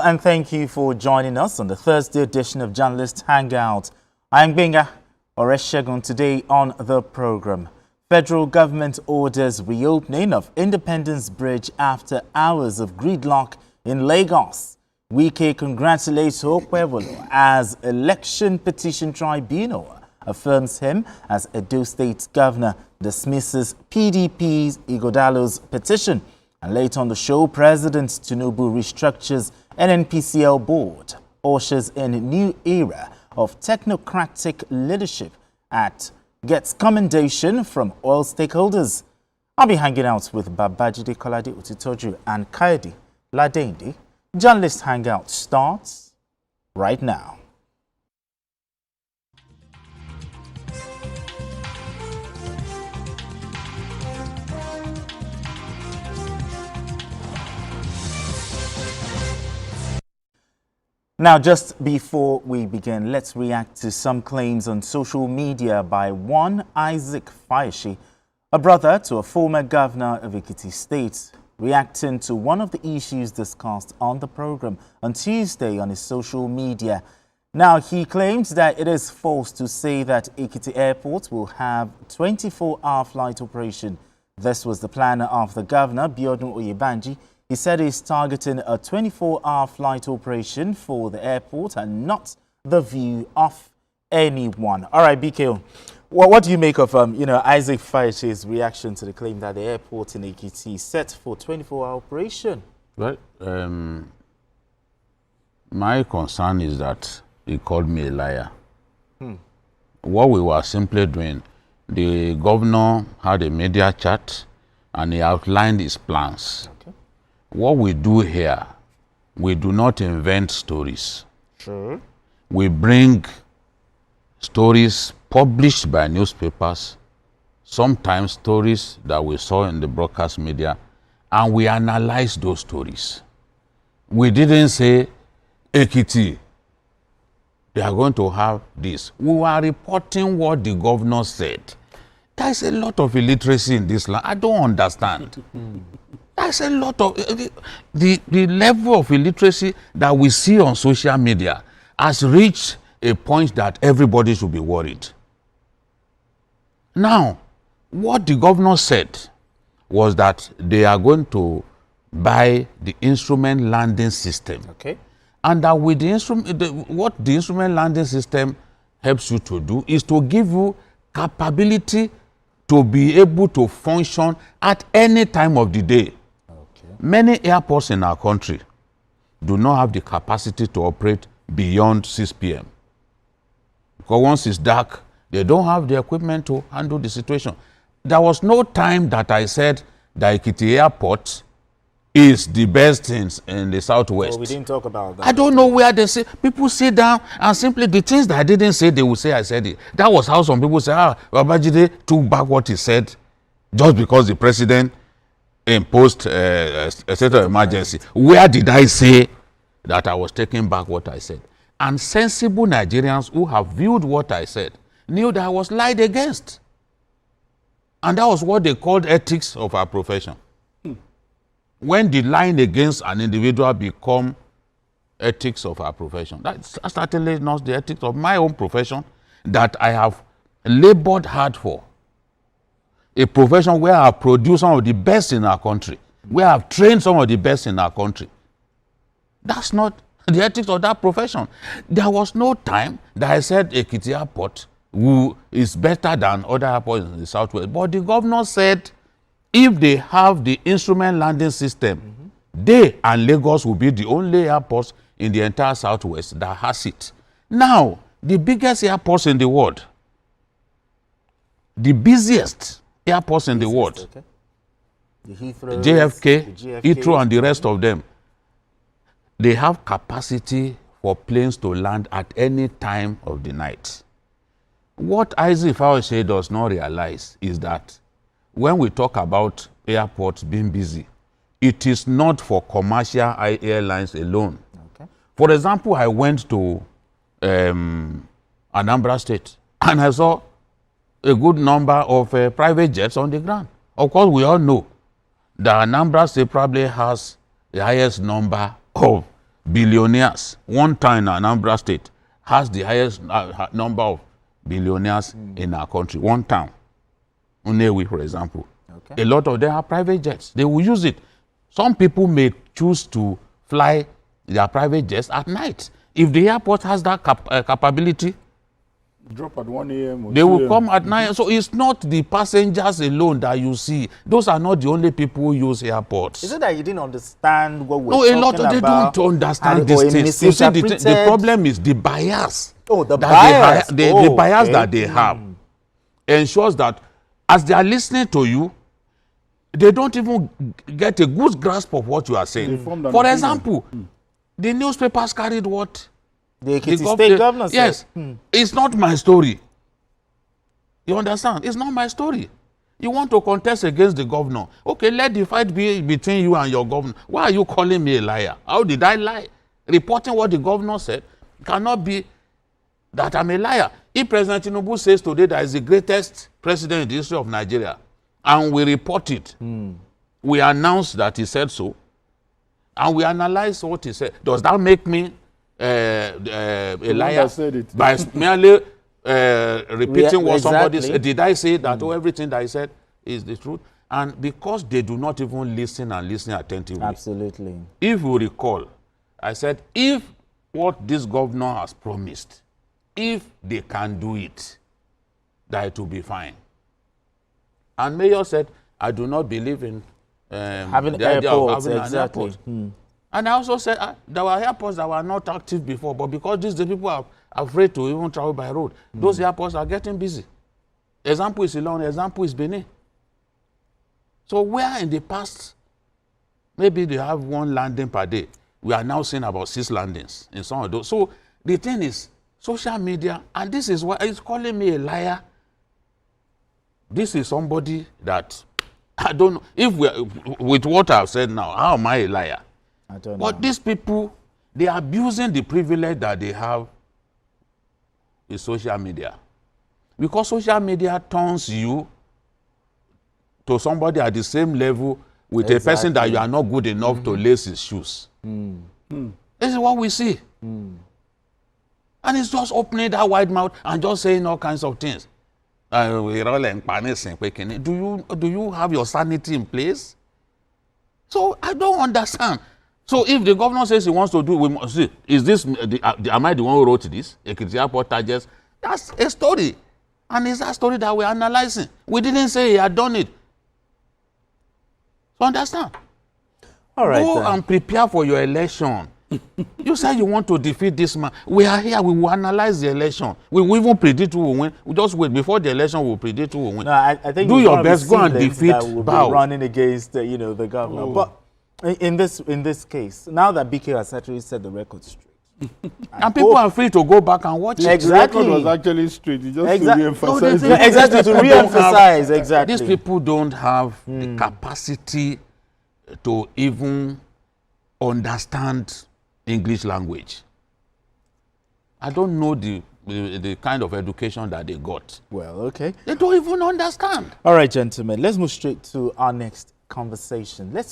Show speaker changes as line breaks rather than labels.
And thank you for joining us on the Thursday edition of Journalist Hangout. I'm Benga Oreshegun. Today on the program, federal government orders reopening of Independence Bridge after hours of gridlock in Lagos. Wike congratulates Okwewolo as election petition tribunal affirms him as Edo State governor, dismisses PDP's Igodalo's petition. And later on the show, President Tinubu restructures NNPCL board, ushers in a new era of technocratic leadership gets commendation from all stakeholders. I'll be hanging out with Babajide, Kolade-Otitoju and Kayode-Ladende. Journalist Hangout starts right now. Now, just before we begin, let's react to some claims on social media by one Isaac Fayose, a brother to a former governor of Ekiti State, reacting to one of the issues discussed on the program on Tuesday on his social media. Now, he claims that it is false to say that Ekiti Airport will have 24-hour flight operation. This was the plan of the governor, Biodun Oyebanji. He said he's targeting a 24-hour flight operation for the airport and not the view of anyone. All right, BKO, what do you make of Isaac Fayose's reaction to the claim that the airport in Ekiti is set for 24-hour operation?
Well, my concern is that he called me a liar. What we were simply doing, the governor had a media chat and he outlined his plans.
Okay.
What we do here, we do not invent stories.
Sure.
We bring stories published by newspapers, sometimes stories that we saw in the broadcast media, and we analyze those stories. We didn't say, Ekiti, they are going to have this. We were reporting what the governor said. There's a lot of illiteracy in this land. I don't understand. There's a lot of the level of illiteracy that we see on social media has reached a point that everybody should be worried. Now, what the governor said was that they are going to buy the instrument landing system.
Okay.
And that with the instrument, what the instrument landing system helps you to do is to give you capability to be able to function at any time of the day. Many airports in our country do not have the capacity to operate beyond 6 p.m. Because once it's dark, they don't have the equipment to handle the situation. There was no time that I said that Ekiti Airport is the best things in the Southwest.
Well, we didn't talk about that.
I don't know where they say. People sit down and simply the things that I didn't say, they will say I said it. That was how some people say, Babajide took back what he said just because the president imposed a state of emergency. Where did I say that I was taking back what I said? And sensible Nigerians who have viewed what I said knew that I was lied against. And that was what they called ethics of our profession. When the lying against an individual become ethics of our profession, that's certainly not the ethics of my own profession that I have labored hard for. A profession where I have produced some of the best in our country, where I have trained some of the best in our country. That's not the ethics of that profession. There was no time that I said Ekiti Airport is better than other airports in the Southwest. But the governor said if they have the instrument landing system, they and Lagos will be the only airports in the entire Southwest that has it. Now, the biggest airports in the world, the busiest airports in the world,
okay. The Heathrow,
JFK, Heathrow and the rest of them, they have capacity for planes to land at any time of the night. What Isaac Fayose does not realize is that when we talk about airports being busy, it is not for commercial airlines alone.
Okay.
For example, I went to Anambra State and I saw a good number of private jets on the ground. Of course, we all know that Anambra State probably has the highest number of billionaires. One town in Anambra State has the highest number of billionaires in our country. One town, Unewi, for example. Okay. A lot of them are private jets. They will use it. Some people may choose to fly their private jets at night. If the airport has that capability,
drop at 1 a.m.
They will come at 9. So it's not the passengers alone that you see. Those are not the only people who use airports.
Is it that you didn't understand what we're talking about?
No, a lot of them don't understand these things. You see, the problem is the bias.
Oh, the bias.
The bias that they have ensures that as they are listening to you, they don't even get a good grasp of what you are saying. For example, the newspapers carried what?
The Ekiti state governor said.
Yes. It's not my story. You understand? It's not my story. You want to contest against the governor. Okay, let the fight be between you and your governor. Why are you calling me a liar? How did I lie? Reporting what the governor said cannot be that I'm a liar. If President Tinubu says today that is the greatest president in the history of Nigeria, and we report it, we announce that he said so, and we analyze what he said, does that make me a liar by merely repeating what somebody said? Did I say that everything that I said is the truth? And because they do not even listen and listen attentively.
Absolutely.
If you recall, I said, if what this governor has promised, if they can do it, that it will be fine. And Mayor said, I do not believe in
having airports, exactly.
And I also said there were airports that were not active before, but because these people are afraid to even travel by road, those airports are getting busy. Example is Ilorin, example is Benin. So where in the past, maybe they have 1 landing per day, we are now seeing about 6 landings in some of those. So the thing is, social media, and this is why it's calling me a liar. This is somebody that, I don't know, if with what I've said now, how am I a liar?
I don't know.
But these people, they are abusing the privilege that they have with social media. Because social media turns you to somebody at the same level with a person that you are not good enough to lace his shoes. This is what we see. And it's just opening that wide mouth and just saying all kinds of things. Do you have your sanity in place? So I don't understand. So if the governor says he wants to do, we must see, is this, am I the one who wrote this? Ekiti Airport targets. That's a story. And it's that story that we're analyzing. We didn't say he had done it. So understand?
All right.
Go and prepare for your election. You say you want to defeat this man. We are here. We will analyze the election. We will even predict who will win. We just wait before the election. We will predict who will win.
No, I think
do your best. Go and defeat Bao.
Running against the governor. But in this case, now that BK has actually set the record straight,
and people are free to go back and watch it.
Exactly.
The record was actually straight. Just to re-emphasize.
No, exactly, to re-emphasize. Exactly.
These people don't have the capacity to even understand English language. I don't know the kind of education that they got.
Well, okay.
They don't even understand.
All right, gentlemen, let's move straight to our next conversation. Let's